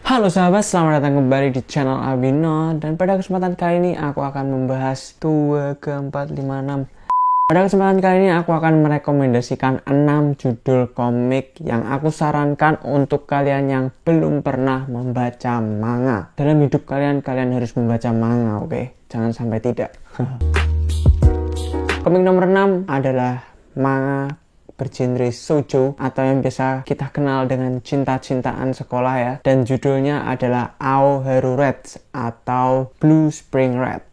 Halo sahabat, selamat datang kembali di channel Albino. Dan pada kesempatan kali ini aku akan membahas 2, 4, 5, 6. Pada kesempatan kali ini aku akan merekomendasikan 6 judul komik yang aku sarankan untuk kalian yang belum pernah membaca manga. Dalam hidup kalian harus membaca manga, oke? Jangan sampai tidak. Komik nomor 6 adalah manga bergenre shoujo atau yang biasa kita kenal dengan cinta-cintaan sekolah ya, dan judulnya adalah Aoharu Red atau Blue Spring Red.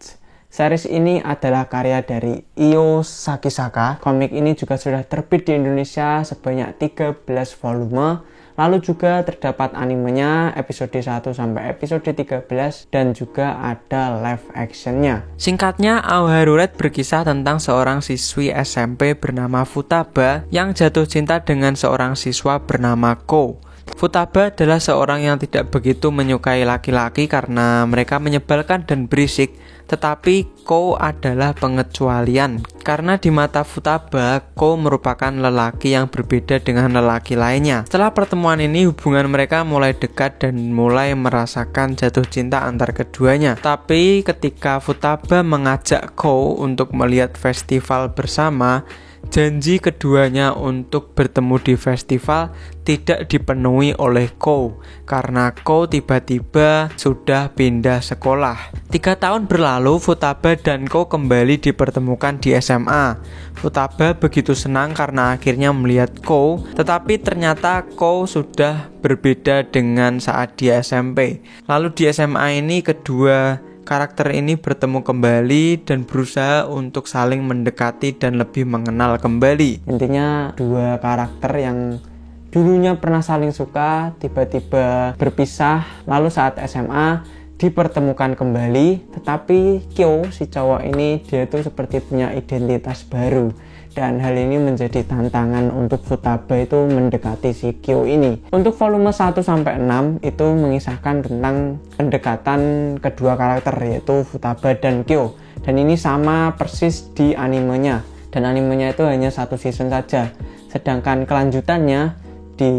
Series ini adalah karya dari Io Sakisaka. Komik ini juga sudah terbit di Indonesia sebanyak 13 volume. Lalu juga terdapat animenya episode 1 sampai episode 13 dan juga ada live actionnya. Singkatnya, Aoharu Red berkisah tentang seorang siswi SMP bernama Futaba yang jatuh cinta dengan seorang siswa bernama Ko. Futaba adalah seorang yang tidak begitu menyukai laki-laki karena mereka menyebalkan dan berisik, tetapi Ko adalah pengecualian karena di mata Futaba, Ko merupakan lelaki yang berbeda dengan lelaki lainnya. Setelah pertemuan ini, hubungan mereka mulai dekat dan mulai merasakan jatuh cinta antar keduanya. Tapi ketika Futaba mengajak Ko untuk melihat festival bersama, janji keduanya untuk bertemu di festival tidak dipenuhi oleh Ko karena Ko tiba-tiba sudah pindah sekolah. 3 tahun berlalu, Futaba dan Ko kembali dipertemukan di SMA. Futaba begitu senang karena akhirnya melihat Ko, tetapi ternyata Ko sudah berbeda dengan saat di SMP. Lalu di SMA ini kedua karakter ini bertemu kembali dan berusaha untuk saling mendekati dan lebih mengenal kembali. Intinya dua karakter yang dulunya pernah saling suka tiba-tiba berpisah, lalu saat SMA dipertemukan kembali. Tetapi Kyo, si cowok ini, dia tuh seperti punya identitas baru. Dan hal ini menjadi tantangan untuk Futaba itu mendekati si Kyo ini. Untuk volume 1 sampai 6 itu mengisahkan tentang pendekatan kedua karakter, yaitu Futaba dan Kyo. Dan ini sama persis di animenya. Dan animenya itu hanya 1 season saja. Sedangkan kelanjutannya di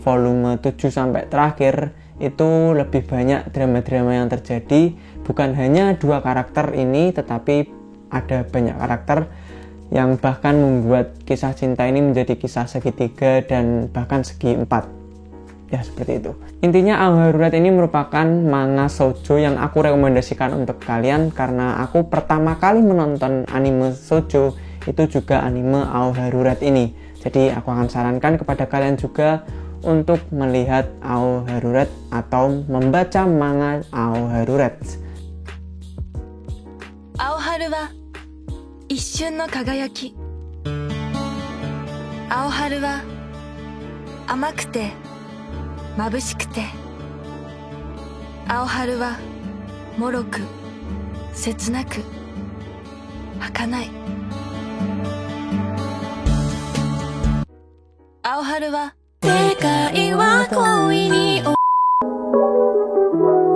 volume 7 sampai terakhir itu lebih banyak drama-drama yang terjadi. Bukan hanya 2 karakter ini, tetapi ada banyak karakter yang bahkan membuat kisah cinta ini menjadi kisah segitiga dan bahkan segi 4. Ya, seperti itu. Intinya Aoharu Red ini merupakan manga shoujo yang aku rekomendasikan untuk kalian karena aku pertama kali menonton anime shoujo itu juga anime Aoharu Red ini. Jadi aku akan sarankan kepada kalian juga untuk melihat Aoharu Red atau membaca manga Aoharu Red. Aoharu wa 一瞬の輝き。青春は甘くて眩しくて、青春は脆く切なく儚い。青春は世界は恋に。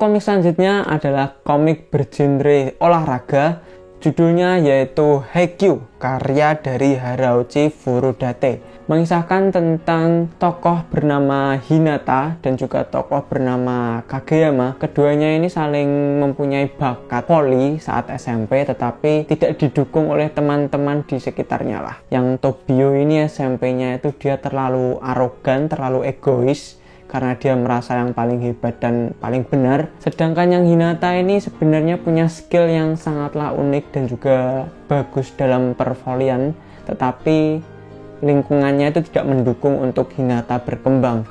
Komik selanjutnya adalah komik bergenre olahraga. Judulnya yaitu Haikyuu, karya dari Harauchi Furudate. Mengisahkan tentang tokoh bernama Hinata dan juga tokoh bernama Kageyama. Keduanya ini saling mempunyai bakat voli saat SMP, tetapi tidak didukung oleh teman-teman di sekitarnya lah. Yang Tobio ini SMP-nya itu dia terlalu arogan, terlalu egois, karena dia merasa yang paling hebat dan paling benar. Sedangkan yang Hinata ini sebenarnya punya skill yang sangatlah unik dan juga bagus dalam pervolian, tetapi lingkungannya itu tidak mendukung untuk Hinata berkembang.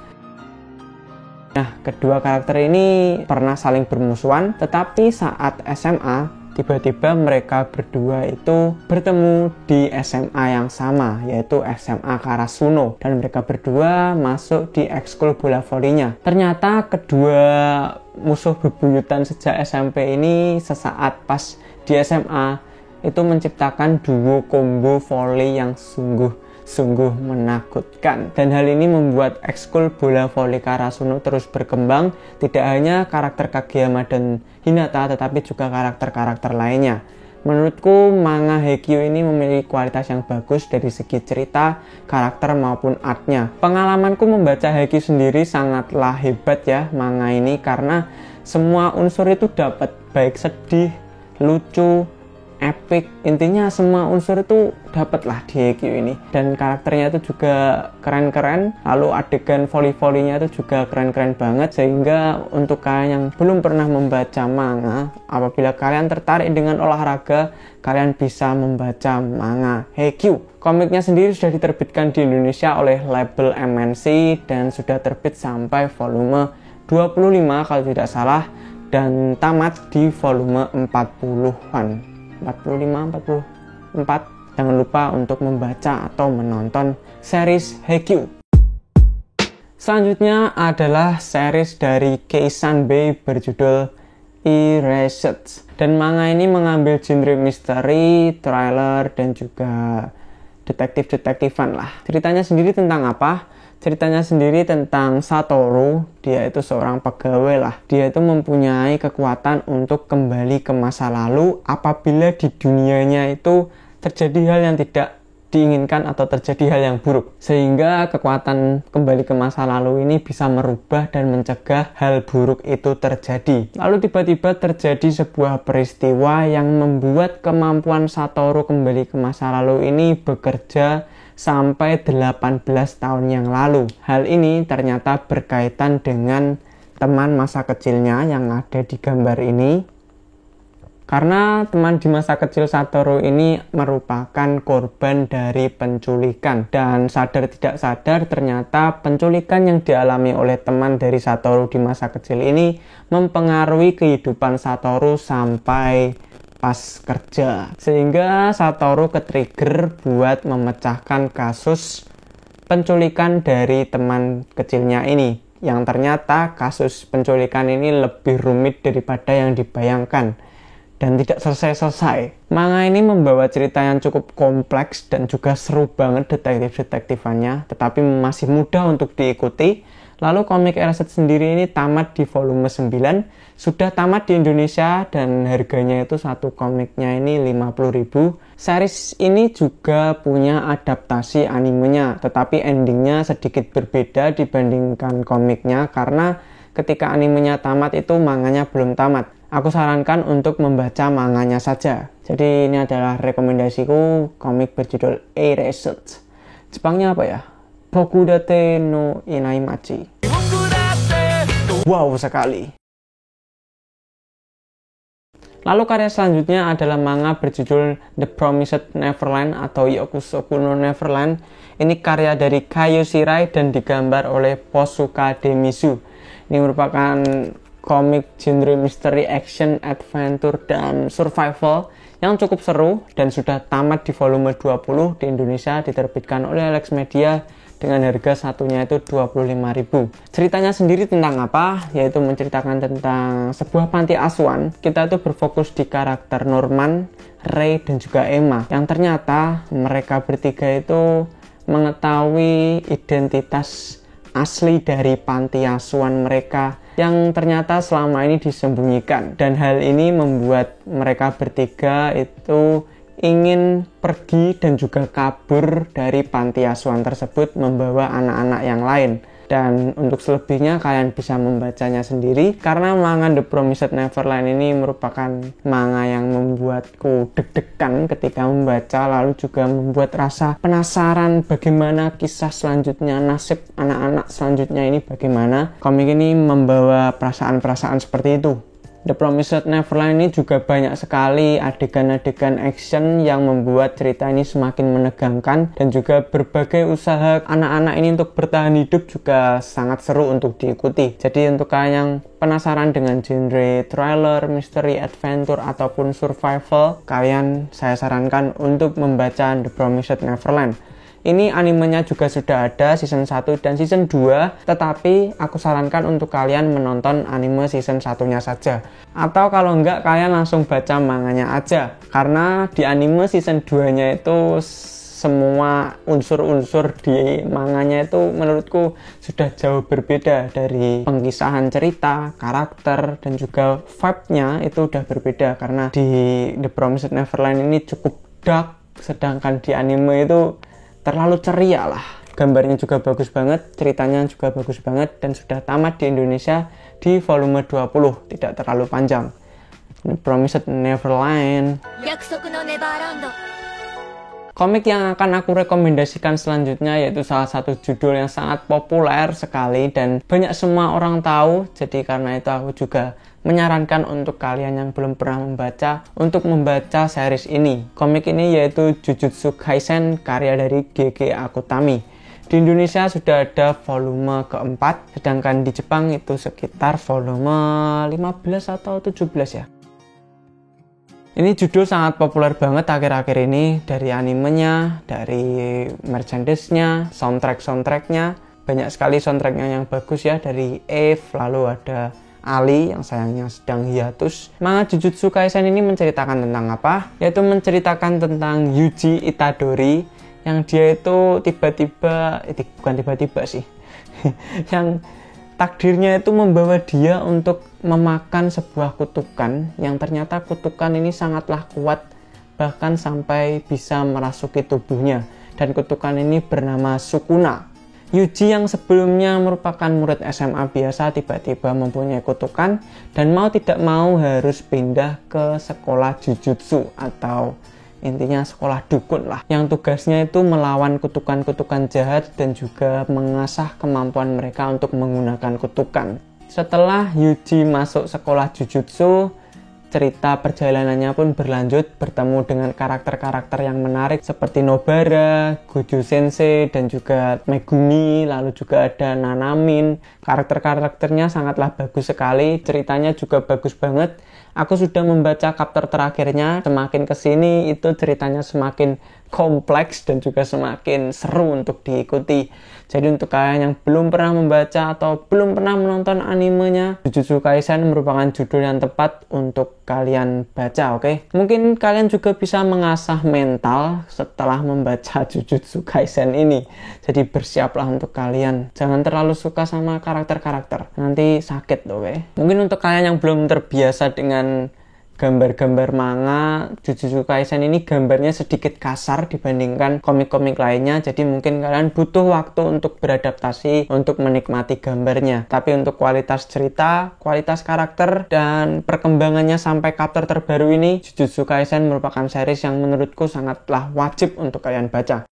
Nah, kedua karakter ini pernah saling bermusuhan, tetapi saat SMA tiba-tiba mereka berdua itu bertemu di SMA yang sama, yaitu SMA Karasuno, dan mereka berdua masuk di ekskul bola volinya. Ternyata kedua musuh bebuyutan sejak SMP ini sesaat pas di SMA itu menciptakan duo combo voli yang sungguh menakutkan. Dan hal ini membuat ekskul bola voli Karasuno terus berkembang, tidak hanya karakter Kageyama dan Hinata, tetapi juga karakter-karakter lainnya. Menurutku manga Haikyuu ini memiliki kualitas yang bagus dari segi cerita, karakter maupun artnya. Pengalamanku membaca Haikyuu sendiri sangatlah hebat ya manga ini, karena semua unsur itu dapat, baik sedih, lucu, epic, intinya semua unsur itu dapatlah di Haikyuu ini. Dan karakternya itu juga keren-keren, lalu adegan voli-volinya itu juga keren-keren banget. Sehingga untuk kalian yang belum pernah membaca manga, apabila kalian tertarik dengan olahraga, kalian bisa membaca manga Haikyuu. Komiknya sendiri sudah diterbitkan di Indonesia oleh label MNC dan sudah terbit sampai volume 25 kalau tidak salah, dan tamat di volume 40-an. 45, 44. Jangan lupa untuk membaca atau menonton series Haikyuu. Selanjutnya adalah series dari Keisanbei berjudul Erased. Dan manga ini mengambil genre misteri, thriller, dan juga detektif-detektifan lah. Ceritanya sendiri tentang apa? Ceritanya sendiri tentang Satoru. Dia itu seorang pegawai lah. Dia itu mempunyai kekuatan untuk kembali ke masa lalu apabila di dunianya itu terjadi hal yang tidak diinginkan atau terjadi hal yang buruk. Sehingga kekuatan kembali ke masa lalu ini bisa merubah dan mencegah hal buruk itu terjadi. Lalu tiba-tiba terjadi sebuah peristiwa yang membuat kemampuan Satoru kembali ke masa lalu ini bekerja sampai 18 tahun yang lalu. Hal ini ternyata berkaitan dengan teman masa kecilnya yang ada di gambar ini. Karena teman di masa kecil Satoru ini merupakan korban dari penculikan. Dan sadar tidak sadar ternyata penculikan yang dialami oleh teman dari Satoru di masa kecil ini mempengaruhi kehidupan Satoru sampai pas kerja. Sehingga Satoru ke-trigger buat memecahkan kasus penculikan dari teman kecilnya ini. Yang ternyata kasus penculikan ini lebih rumit daripada yang dibayangkan dan tidak selesai-selesai. Manga ini membawa cerita yang cukup kompleks dan juga seru banget detektif-detektifannya, tetapi masih mudah untuk diikuti. Lalu komik Erased sendiri ini tamat di volume 9, sudah tamat di Indonesia dan harganya itu satu komiknya ini 50.000. Series ini juga punya adaptasi animenya, tetapi endingnya sedikit berbeda dibandingkan komiknya karena ketika animenya tamat itu manganya belum tamat. Aku sarankan untuk membaca manganya saja. Jadi ini adalah rekomendasiku komik berjudul Erased. Jepangnya apa ya? Bokudate no Inaimachi. Wow sekali. Lalu karya selanjutnya adalah manga berjudul The Promised Neverland atau Yokusoku no Neverland. Ini karya dari Kayo Shirai dan digambar oleh Posuka Demisu. Ini merupakan komik genre misteri, action, adventure, dan survival yang cukup seru dan sudah tamat di volume 20 di Indonesia, diterbitkan oleh Alex Media dengan harga satunya itu 25.000. Ceritanya sendiri tentang apa? Yaitu menceritakan tentang sebuah panti asuhan. Kita itu berfokus di karakter Norman, Ray, dan juga Emma yang ternyata mereka bertiga itu mengetahui identitas asli dari panti asuhan mereka yang ternyata selama ini disembunyikan, dan hal ini membuat mereka bertiga itu ingin pergi dan juga kabur dari panti asuhan tersebut membawa anak-anak yang lain. Dan untuk selebihnya kalian bisa membacanya sendiri karena manga The Promised Neverland ini merupakan manga yang membuatku deg-degan ketika membaca, lalu juga membuat rasa penasaran bagaimana kisah selanjutnya, nasib anak-anak selanjutnya ini bagaimana. Komik ini membawa perasaan-perasaan seperti itu. The Promised Neverland ini juga banyak sekali adegan-adegan action yang membuat cerita ini semakin menegangkan, dan juga berbagai usaha anak-anak ini untuk bertahan hidup juga sangat seru untuk diikuti. Jadi untuk kalian yang penasaran dengan genre thriller, misteri, adventure, ataupun survival, saya sarankan untuk membaca The Promised Neverland. Ini animenya juga sudah ada season 1 dan season 2, tetapi aku sarankan untuk kalian menonton anime season 1-nya saja. Atau kalau enggak, kalian langsung baca manganya aja. Karena di anime season 2-nya itu semua unsur-unsur di manganya itu menurutku sudah jauh berbeda. Dari pengkisahan cerita, karakter, dan juga vibe-nya itu udah berbeda. Karena di The Promised Neverland ini cukup dark, sedangkan di anime itu terlalu ceria lah. Gambarnya juga bagus banget, ceritanya juga bagus banget, dan sudah tamat di Indonesia di volume 20, tidak terlalu panjang. The Promised Neverland. Komik yang akan aku rekomendasikan selanjutnya yaitu salah satu judul yang sangat populer sekali dan banyak semua orang tahu. Jadi karena itu aku juga menyarankan untuk kalian yang belum pernah membaca untuk membaca series ini. Komik ini yaitu Jujutsu Kaisen karya dari G.G. Akutami. Di Indonesia sudah ada volume keempat, sedangkan di Jepang itu sekitar volume 15 atau 17 ya. Ini judul sangat populer banget akhir-akhir ini, dari animenya, dari merchandise-nya, soundtrack-nya. Banyak sekali soundtracknya yang bagus ya, dari Eve, lalu ada Ali yang sayangnya sedang hiatus. Manga Jujutsu Kaisen ini menceritakan tentang apa? Yaitu menceritakan tentang Yuji Itadori, yang dia itu bukan tiba-tiba sih, yang takdirnya itu membawa dia untuk memakan sebuah kutukan yang ternyata kutukan ini sangatlah kuat, bahkan sampai bisa merasuki tubuhnya, dan kutukan ini bernama Sukuna. Yuji yang sebelumnya merupakan murid SMA biasa tiba-tiba mempunyai kutukan dan mau tidak mau harus pindah ke sekolah Jujutsu atau intinya sekolah dukun lah, yang tugasnya itu melawan kutukan-kutukan jahat dan juga mengasah kemampuan mereka untuk menggunakan kutukan. Setelah Yuji masuk sekolah Jujutsu, cerita perjalanannya pun berlanjut, bertemu dengan karakter-karakter yang menarik seperti Nobara, Gojo Sensei, dan juga Megumi, lalu juga ada Nanamin. Karakter-karakternya sangatlah bagus sekali, ceritanya juga bagus banget. Aku sudah membaca chapter terakhirnya, semakin kesini itu ceritanya semakin kompleks dan juga semakin seru untuk diikuti. Jadi untuk kalian yang belum pernah membaca atau belum pernah menonton animenya, Jujutsu Kaisen merupakan judul yang tepat untuk kalian baca, oke? Mungkin kalian juga bisa mengasah mental setelah membaca Jujutsu Kaisen ini. Jadi bersiaplah untuk kalian. Jangan terlalu suka sama karakter-karakter, nanti sakit, oke? Mungkin untuk kalian yang belum terbiasa dengan gambar-gambar manga, Jujutsu Kaisen ini gambarnya sedikit kasar dibandingkan komik-komik lainnya, jadi mungkin kalian butuh waktu untuk beradaptasi untuk menikmati gambarnya. Tapi untuk kualitas cerita, kualitas karakter, dan perkembangannya sampai chapter terbaru ini, Jujutsu Kaisen merupakan series yang menurutku sangatlah wajib untuk kalian baca.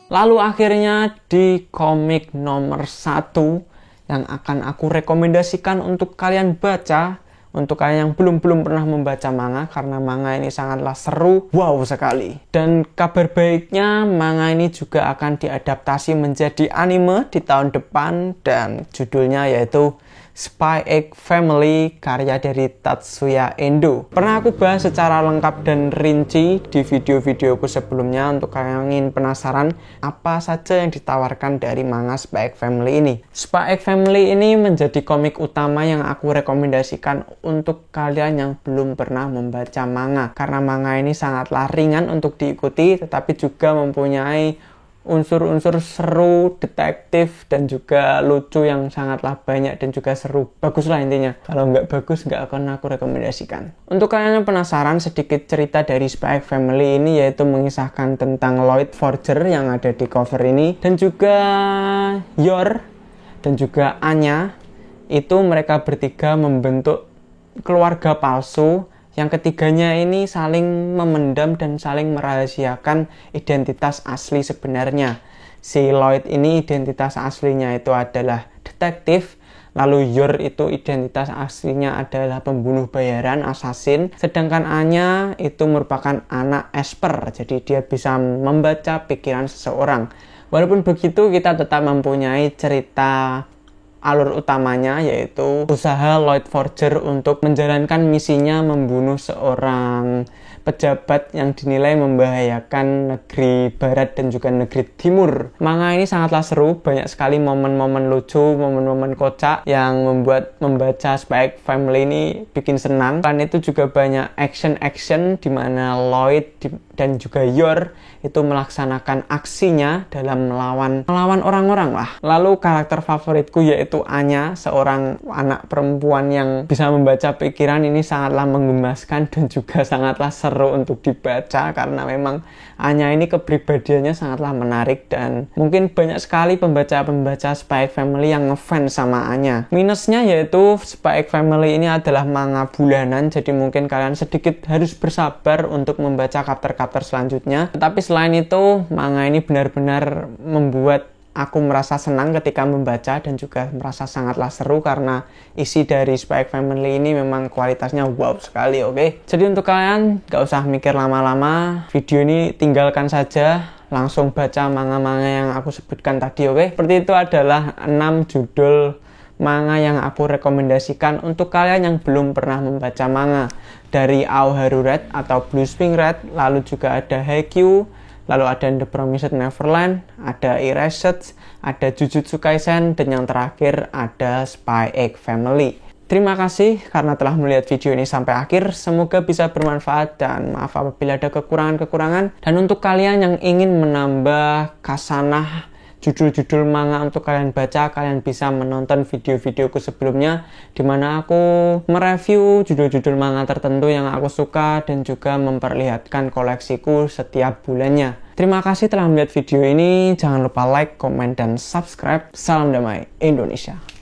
Lalu akhirnya di komik nomor 1 yang akan aku rekomendasikan untuk kalian baca, untuk kalian yang belum pernah membaca manga, karena manga ini sangatlah seru, wow sekali. Dan kabar baiknya, manga ini juga akan diadaptasi menjadi anime di tahun depan, dan judulnya yaitu Spy X Family karya dari Tatsuya Endo. Pernah aku bahas secara lengkap dan rinci di video-videoku sebelumnya. Untuk kalian yang ingin penasaran apa saja yang ditawarkan dari manga Spy X Family ini. Spy X Family ini menjadi komik utama yang aku rekomendasikan untuk kalian yang belum pernah membaca manga. Karena manga ini sangatlah ringan untuk diikuti, tetapi juga mempunyai unsur-unsur seru, detektif, dan juga lucu yang sangatlah banyak dan juga seru. Bagus lah intinya. Kalau nggak bagus, nggak akan aku rekomendasikan. Untuk kalian yang penasaran, sedikit cerita dari Spy X Family ini yaitu mengisahkan tentang Lloyd Forger yang ada di cover ini, dan juga Yor, dan juga Anya. Itu mereka bertiga membentuk keluarga palsu. Yang ketiganya ini saling memendam dan saling merahasiakan identitas asli sebenarnya. Si Lloyd ini identitas aslinya itu adalah detektif, lalu Yor itu identitas aslinya adalah pembunuh bayaran, assassin, sedangkan Anya itu merupakan anak Esper, jadi dia bisa membaca pikiran seseorang. Walaupun begitu, kita tetap mempunyai cerita alur utamanya, yaitu usaha Lloyd Forger untuk menjalankan misinya membunuh seorang pejabat yang dinilai membahayakan negeri barat dan juga negeri timur. Manga ini sangatlah seru, banyak sekali momen-momen lucu, momen-momen kocak yang membuat membaca Spy X Family ini bikin senang. Selain itu juga banyak action-action di mana Lloyd dan juga Yor itu melaksanakan aksinya dalam melawan orang-orang lah. Lalu karakter favoritku yaitu Anya, seorang anak perempuan yang bisa membaca pikiran. Ini sangatlah menggemaskan dan juga sangatlah seru untuk dibaca karena memang Anya ini kepribadiannya sangatlah menarik dan mungkin banyak sekali pembaca-pembaca Spy X Family yang ngefans sama Anya. Minusnya yaitu Spy X Family ini adalah manga bulanan, jadi mungkin kalian sedikit harus bersabar untuk membaca chapter-chapter selanjutnya. Tetapi selain itu, manga ini benar-benar membuat aku merasa senang ketika membaca dan juga merasa sangatlah seru karena isi dari Spy X Family ini memang kualitasnya wow sekali, oke? Jadi untuk kalian gak usah mikir lama-lama, video ini tinggalkan saja, langsung baca manga-manga yang aku sebutkan tadi, oke? Seperti itu adalah 6 judul manga yang aku rekomendasikan untuk kalian yang belum pernah membaca manga. Dari Aoharu Red atau Blue Spring Red, lalu juga ada Haikyuu, lalu ada The Promised Neverland, ada Erased, ada Jujutsu Kaisen, dan yang terakhir ada Spy X Family. Terima kasih karena telah melihat video ini sampai akhir. Semoga bisa bermanfaat dan maaf apabila ada kekurangan-kekurangan. Dan untuk kalian yang ingin menambah khasanah judul-judul manga untuk kalian baca, kalian bisa menonton video-videoku sebelumnya di mana aku mereview judul-judul manga tertentu yang aku suka dan juga memperlihatkan koleksiku setiap bulannya. Terima kasih telah melihat video ini. Jangan lupa like, komen, dan subscribe. Salam damai Indonesia.